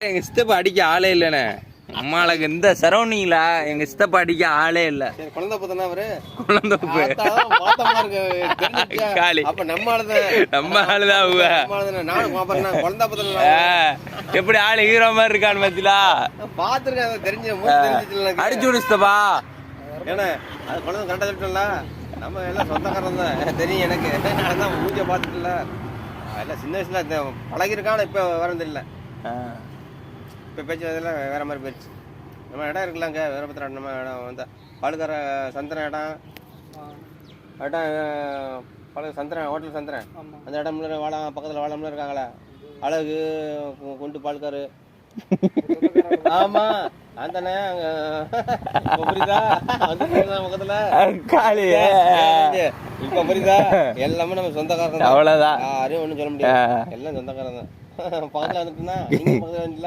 எங்க சித்தப்பா அடிக்க ஆளே இல்லைண்ணே. அம்மாளுக்கு இந்த சரௌண்டிங்ல எங்க சித்தப்பா அடிக்க ஆளே இல்ல. குழந்தை பத்தனா அவரு குழந்தை காலி. அப்ப நம்ம ஆளுதான் நானும் குழந்தை பத்தனா எப்படி ஆளு ஹீரோ மாதிரி இருக்கான்னு பாத்தீங்களா? பாத்துருக்கேன் தெரிஞ்சு அடிச்சு விடு சித்தப்பா. ஏன்னா அது குழந்தை கரெக்டா சொல்லிட்டோம்ல. நம்ம எல்லாம் சொந்தக்காரன் தான் தெரியும் எனக்கு. நான் தான் மூஞ்ச பாத்துட்டுல எல்லாம் சின்ன வயசுல பழகிருக்கான இப்ப வரது இல்லை. இப்போ பேச்சு அதெல்லாம் வேற மாதிரி போயிடுச்சு. நம்ம இடம் இருக்குல்லங்க வீரபத்திரம் நம்ம இடம் வந்த பாலுக்கார சந்திரன் இடம் பழக சந்திரன் ஹோட்டல் சந்திரன் அந்த இடம்ல வாழ பக்கத்தில் வாழம்ல இருக்காங்களே அழகு கொண்டு பாலுக்காரு. ஆமா அந்தானே புரியுதா பக்கத்துல இப்ப புரியுதா எல்லாமே நம்ம சொந்தக்காரன். அவ்வளவுதான், யாரையும் ஒன்றும் சொல்ல முடியாது. எல்லாம் சொந்தக்காரன் தான். பக்கத்துல வந்துட்டுனா